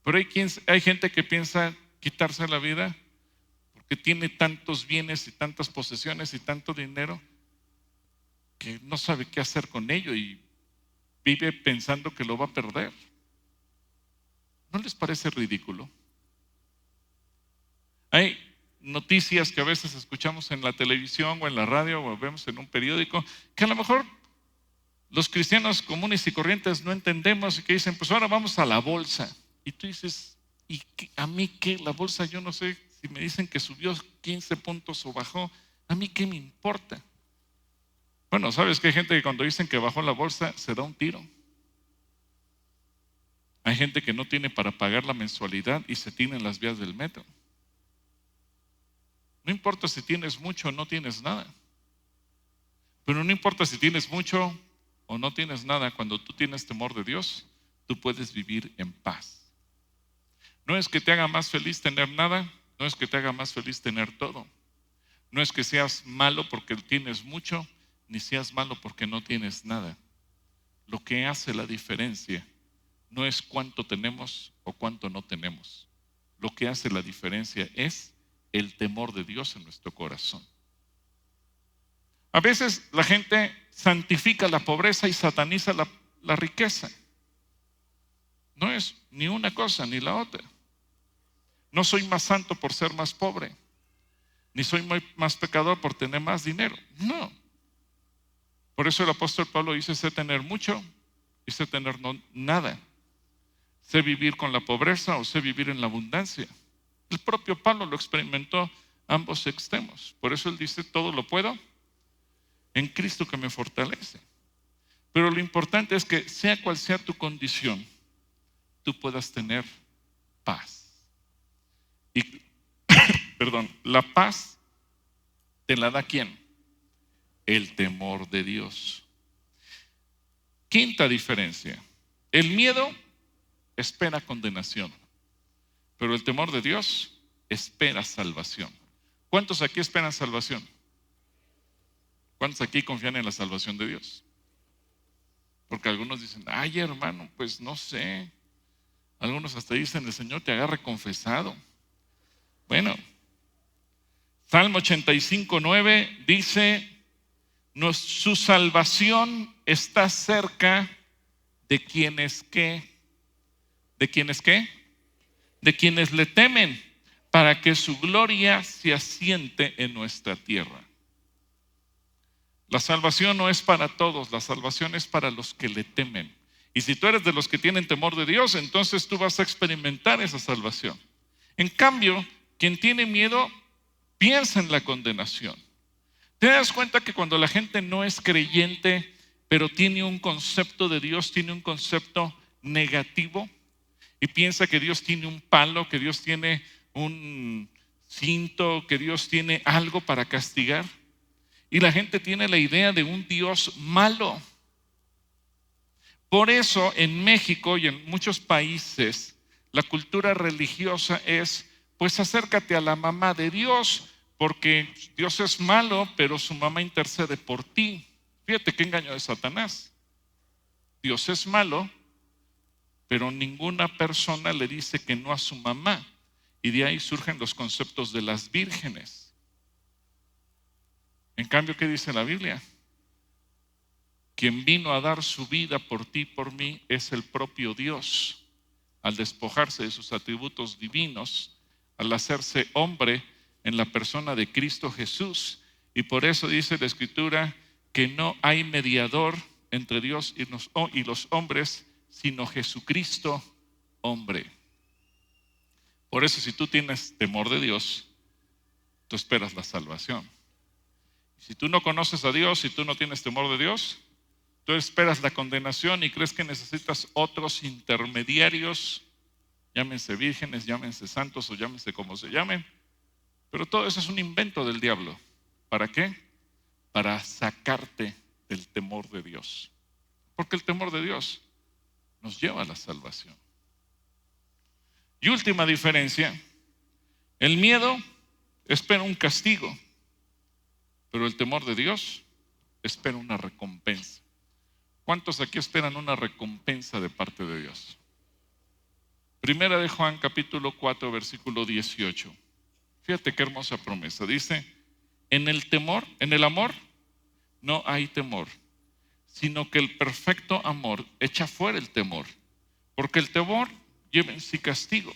Pero hay gente que piensa quitarse la vida porque tiene tantos bienes y tantas posesiones y tanto dinero que no sabe qué hacer con ello y vive pensando que lo va a perder. ¿No les parece ridículo? Hay noticias que a veces escuchamos en la televisión o en la radio o vemos en un periódico que a lo mejor los cristianos comunes y corrientes no entendemos y que dicen, pues ahora vamos a la bolsa. Y tú dices, ¿y a mí qué? La bolsa, yo no sé si me dicen que subió 15 puntos o bajó, ¿a mí qué me importa? Bueno, ¿sabes que hay gente que cuando dicen que bajó la bolsa se da un tiro? Hay gente que no tiene para pagar la mensualidad y se tiene en las vías del metro. No importa si tienes mucho o no tienes nada. Pero no importa si tienes mucho o no tienes nada, cuando tú tienes temor de Dios, tú puedes vivir en paz. No es que te haga más feliz tener nada, no es que te haga más feliz tener todo. No es que seas malo porque tienes mucho, ni seas malo porque no tienes nada. Lo que hace la diferencia no es cuánto tenemos o cuánto no tenemos. Lo que hace la diferencia es el temor de Dios en nuestro corazón. A veces la gente santifica la pobreza y sataniza la riqueza. No es ni una cosa ni la otra. No soy más santo por ser más pobre, ni soy más pecador por tener más dinero. No. Por eso el apóstol Pablo dice, sé tener mucho y sé tener nada. Sé vivir con la pobreza o sé vivir en la abundancia. El propio Pablo lo experimentó ambos extremos. Por eso él dice, todo lo puedo en Cristo que me fortalece. Pero lo importante es que sea cual sea tu condición, tú puedas tener paz. Y, perdón, la paz te la da ¿quién? El temor de Dios. Quinta diferencia. El miedo espera condenación, pero el temor de Dios espera salvación. ¿Cuántos aquí esperan salvación? ¿Cuántos aquí confían en la salvación de Dios? Porque algunos dicen, ay hermano, pues no sé. Algunos hasta dicen, el Señor te agarre confesado. Bueno, Salmo 85:9 dice: su salvación está cerca de quienes ¿qué? ¿De quienes qué? De quienes le temen, para que su gloria se asiente en nuestra tierra. La salvación no es para todos, la salvación es para los que le temen. Y si tú eres de los que tienen temor de Dios, entonces tú vas a experimentar esa salvación. En cambio, quien tiene miedo piensa en la condenación. ¿Te das cuenta que cuando la gente no es creyente, pero tiene un concepto de Dios, tiene un concepto negativo y piensa que Dios tiene un palo, que Dios tiene un cinto, que Dios tiene algo para castigar? Y la gente tiene la idea de un Dios malo. Por eso en México y en muchos países la cultura religiosa es: pues acércate a la mamá de Dios, porque Dios es malo, pero su mamá intercede por ti. Fíjate qué engaño de Satanás. Dios es malo, pero ninguna persona le dice que no a su mamá. Y de ahí surgen los conceptos de las vírgenes. En cambio, ¿qué dice la Biblia? Quien vino a dar su vida por ti y por mí es el propio Dios, al despojarse de sus atributos divinos, al hacerse hombre en la persona de Cristo Jesús. Y por eso dice la Escritura que no hay mediador entre Dios y los hombres, sino Jesucristo, hombre. Por eso, si tú tienes temor de Dios, tú esperas la salvación. Si tú no conoces a Dios, si tú no tienes temor de Dios, tú esperas la condenación y crees que necesitas otros intermediarios, llámense vírgenes, llámense santos o llámense como se llamen. Pero todo eso es un invento del diablo. ¿Para qué? Para sacarte del temor de Dios. Porque el temor de Dios nos lleva a la salvación. Y última diferencia: el miedo espera un castigo, pero el temor de Dios espera una recompensa. ¿Cuántos aquí esperan una recompensa de parte de Dios? Primera de Juan capítulo 4 versículo 18. Fíjate qué hermosa promesa. Dice: en el amor no hay temor, sino que el perfecto amor echa fuera el temor, porque el temor lleva en sí castigo.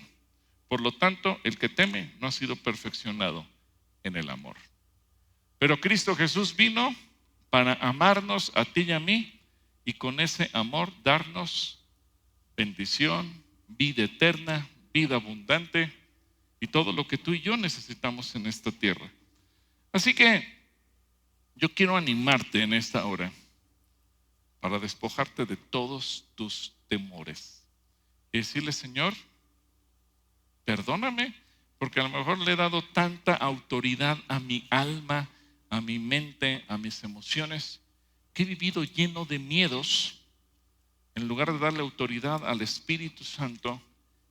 Por lo tanto, el que teme no ha sido perfeccionado en el amor. Pero Cristo Jesús vino para amarnos a ti y a mí, y con ese amor darnos bendición, vida eterna, vida abundante y todo lo que tú y yo necesitamos en esta tierra. Así que yo quiero animarte en esta hora para despojarte de todos tus temores y decirle: Señor, perdóname, porque a lo mejor le he dado tanta autoridad a mi alma, a mi mente, a mis emociones, que he vivido lleno de miedos, en lugar de darle autoridad al Espíritu Santo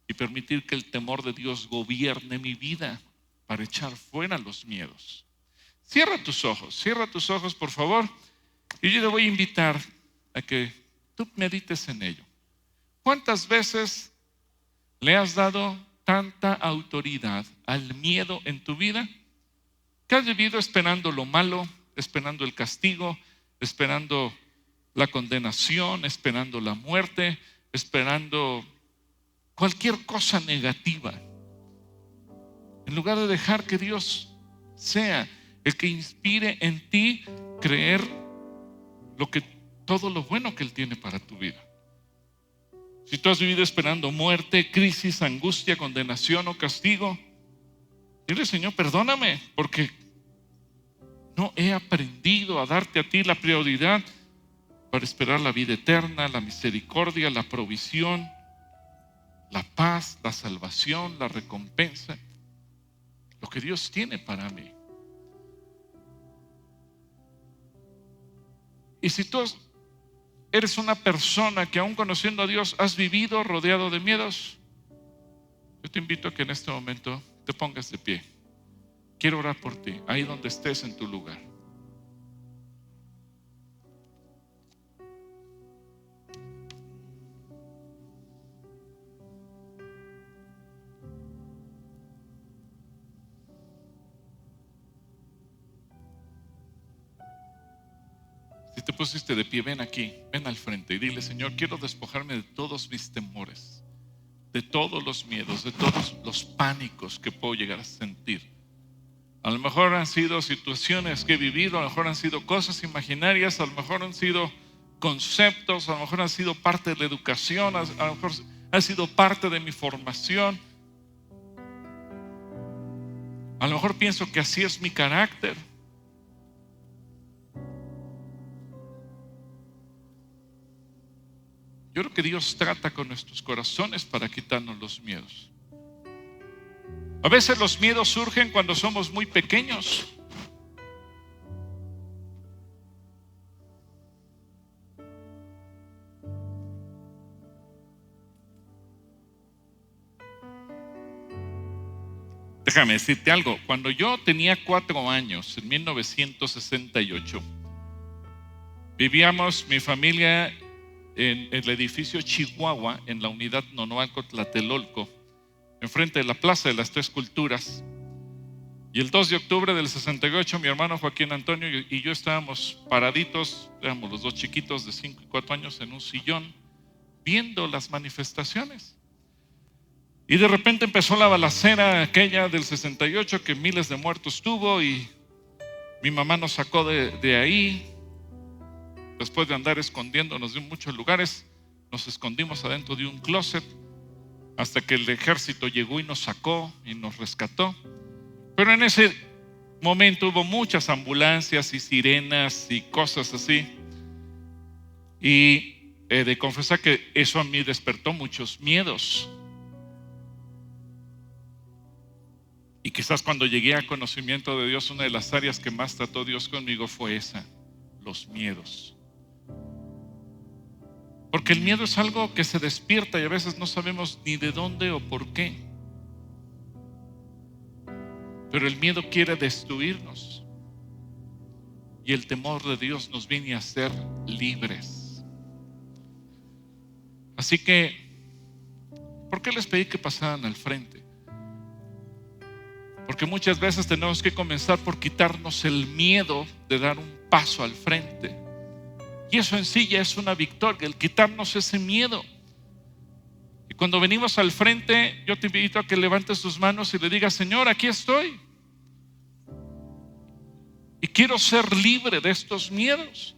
y permitir que el temor de Dios gobierne mi vida para echar fuera los miedos. Cierra tus ojos, por favor, y yo te voy a invitar a que tú medites en ello. ¿Cuántas veces le has dado tanta autoridad al miedo en tu vida, que has vivido esperando lo malo, esperando el castigo, esperando la condenación, esperando la muerte, esperando cualquier cosa negativa, en lugar de dejar que Dios sea el que inspire en ti creer todo lo bueno que Él tiene para tu vida? Si tú has vivido esperando muerte, crisis, angustia, condenación o castigo, dile: Señor, perdóname, porque no he aprendido a darte a ti la prioridad para esperar la vida eterna, la misericordia, la provisión, la paz, la salvación, la recompensa, lo que Dios tiene para mí. Y si tú eres una persona que, aún conociendo a Dios, has vivido rodeado de miedos, yo te invito a que en este momento te pongas de pie. Quiero orar por ti, ahí donde estés en tu lugar. te pusiste de pie, ven aquí, ven al frente y dile: Señor, quiero despojarme de todos mis temores, de todos los miedos, de todos los pánicos que puedo llegar a sentir. A lo mejor han sido situaciones que he vivido, a lo mejor han sido cosas imaginarias, a lo mejor han sido conceptos, a lo mejor han sido parte de la educación, a lo mejor han sido parte de mi formación. A lo mejor pienso que así es mi carácter. Yo creo que Dios trata con nuestros corazones para quitarnos los miedos. A veces los miedos surgen cuando somos muy pequeños. Déjame decirte algo. Cuando yo tenía 4 años, en 1968, vivíamos mi familia en el edificio Chihuahua, en la unidad Nonoalco Tlatelolco, enfrente de la Plaza de las Tres Culturas. Y el 2 de octubre del 68, mi hermano Joaquín Antonio y yo estábamos paraditos, éramos los dos chiquitos de 5 y 4 años, en un sillón, viendo las manifestaciones. Y de repente empezó la balacera aquella del 68, que miles de muertos tuvo, y mi mamá nos sacó de ahí. Después de andar escondiéndonos de muchos lugares, nos escondimos adentro de un closet hasta que el ejército llegó y nos sacó y nos rescató. Pero en ese momento hubo muchas ambulancias y sirenas y cosas así. Y he de confesar que eso a mí despertó muchos miedos. Y quizás cuando llegué a conocimiento de Dios, una de las áreas que más trató Dios conmigo fue esa: los miedos. Porque el miedo es algo que se despierta y a veces no sabemos ni de dónde o por qué. Pero el miedo quiere destruirnos. Y el temor de Dios nos viene a hacer libres. Así que, ¿por qué les pedí que pasaran al frente? Porque muchas veces tenemos que comenzar por quitarnos el miedo de dar un paso al frente. Y eso en sí ya es una victoria, el quitarnos ese miedo. Y cuando venimos al frente, yo te invito a que levantes tus manos y le digas: Señor, aquí estoy. Y quiero ser libre de estos miedos.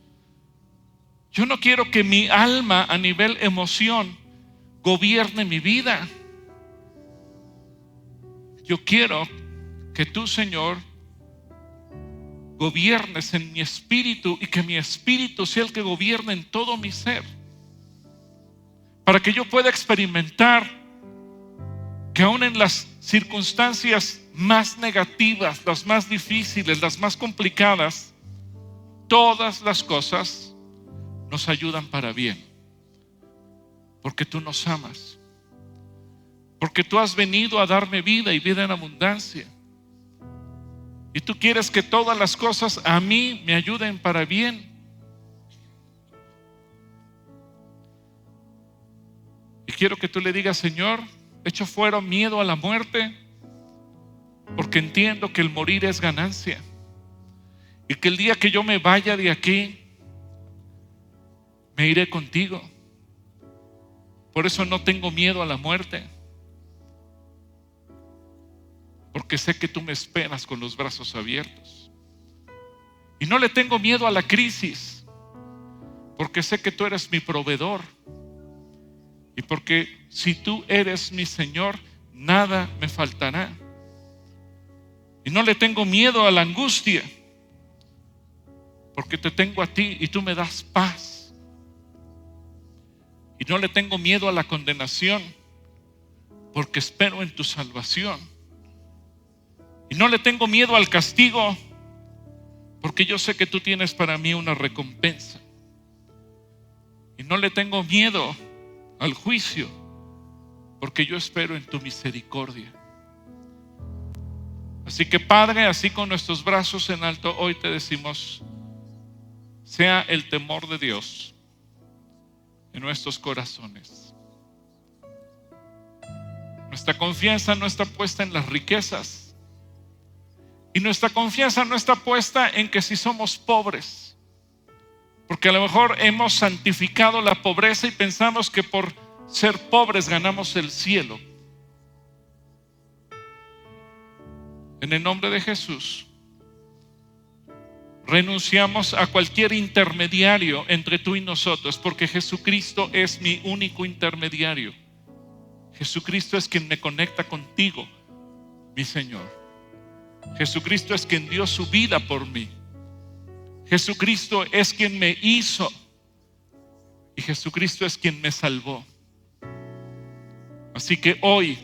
Yo no quiero que mi alma a nivel emoción gobierne mi vida. Yo quiero que tú, Señor, gobiernes en mi espíritu y que mi espíritu sea el que gobierne en todo mi ser, para que yo pueda experimentar que aún en las circunstancias más negativas, las más difíciles, las más complicadas, todas las cosas nos ayudan para bien, porque tú nos amas, porque tú has venido a darme vida y vida en abundancia. Y tú quieres que todas las cosas a mí me ayuden para bien. Y quiero que tú le digas: Señor, echo fuera miedo a la muerte, porque entiendo que el morir es ganancia. Y que el día que yo me vaya de aquí, me iré contigo. Por eso no tengo miedo a la muerte, porque sé que tú me esperas con los brazos abiertos. Y no le tengo miedo a la crisis, porque sé que tú eres mi proveedor. Y porque si tú eres mi Señor, nada me faltará. Y no le tengo miedo a la angustia, porque te tengo a ti y tú me das paz. Y no le tengo miedo a la condenación, porque espero en tu salvación. Y no le tengo miedo al castigo, porque yo sé que tú tienes para mí una recompensa. Y no le tengo miedo al juicio, porque yo espero en tu misericordia. Así que, Padre, así con nuestros brazos en alto, hoy te decimos: sea el temor de Dios en nuestros corazones. Nuestra confianza no está puesta en las riquezas. Y nuestra confianza no está puesta en que si somos pobres, Porque a lo mejor hemos santificado la pobreza y pensamos que por ser pobres ganamos el cielo. En el nombre de Jesús, renunciamos a cualquier intermediario entre tú y nosotros, porque Jesucristo es mi único intermediario. Jesucristo es quien me conecta contigo, mi Señor. Jesucristo es quien dio su vida por mí. Jesucristo es quien me hizo y Jesucristo es quien me salvó. Así que hoy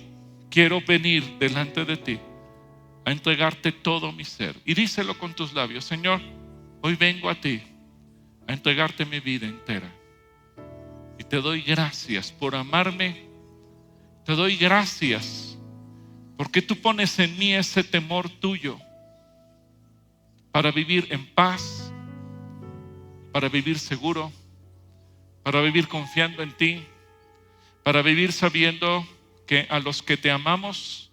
quiero venir delante de ti a entregarte todo mi ser. Y díselo con tus labios: Señor, hoy vengo a ti a entregarte mi vida entera. Y te doy gracias por amarme. Te doy gracias porque tú pones en mí ese temor tuyo para vivir en paz, para vivir seguro, para vivir confiando en ti, para vivir sabiendo que a los que te amamos,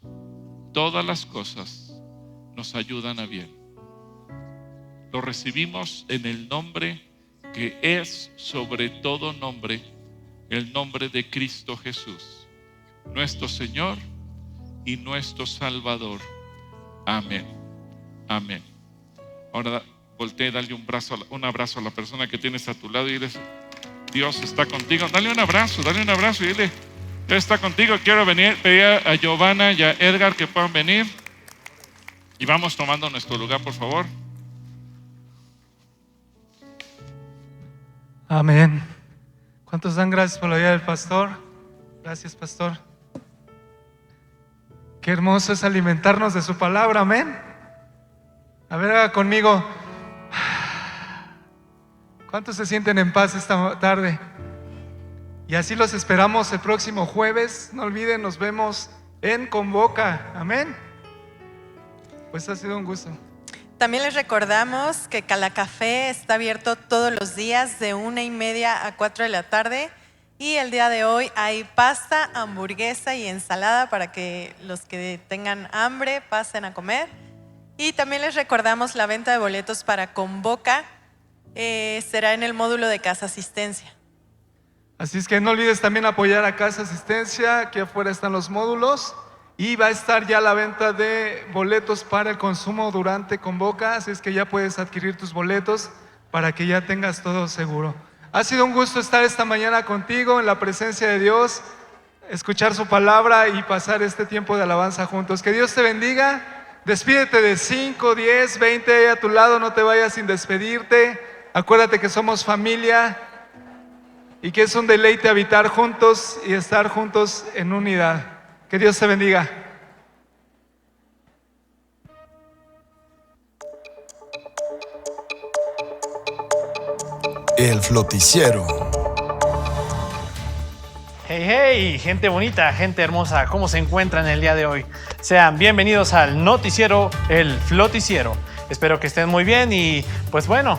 todas las cosas nos ayudan a bien. Lo recibimos en el nombre que es sobre todo nombre, el nombre de Cristo Jesús, nuestro Señor y nuestro Salvador. Amén. Amén. Ahora voltea y dale un abrazo a la persona que tienes a tu lado y dile: Dios está contigo. Dale un abrazo y dile: Dios está contigo. Quiero pedir a Giovanna y a Edgar que puedan venir. Y vamos tomando nuestro lugar, por favor.
Amén. ¿Cuántos dan gracias por la vida del pastor? Gracias, pastor. Qué hermoso es alimentarnos de su palabra, amén. A ver, haga conmigo. ¿Cuántos se sienten en paz esta tarde? Y así los esperamos el próximo jueves. No olviden, nos vemos en Convoca. Amén. Pues ha sido un gusto.
También les recordamos que Calacafé está abierto todos los días de 1:30 a 4 de la tarde. Y el día de hoy hay pasta, hamburguesa y ensalada para que los que tengan hambre pasen a comer. Y también les recordamos la venta de boletos para Convoca. Será en el módulo de Casa Asistencia.
Así es que no olvides también apoyar a Casa Asistencia. Aquí afuera están los módulos. Y va a estar ya la venta de boletos para el consumo durante Convoca. Así es que ya puedes adquirir tus boletos para que ya tengas todo seguro. Ha sido un gusto estar esta mañana contigo en la presencia de Dios, escuchar su palabra y pasar este tiempo de alabanza juntos. Que Dios te bendiga. Despídete de 5, 10, 20 a tu lado. No te vayas sin despedirte. Acuérdate que somos familia y que es un deleite habitar juntos y estar juntos en unidad. Que Dios te bendiga.
El Floticiero.
Hey, hey, gente bonita, gente hermosa, ¿cómo se encuentran el día de hoy? Sean bienvenidos al noticiero El Floticiero. Espero que estén muy bien y pues bueno,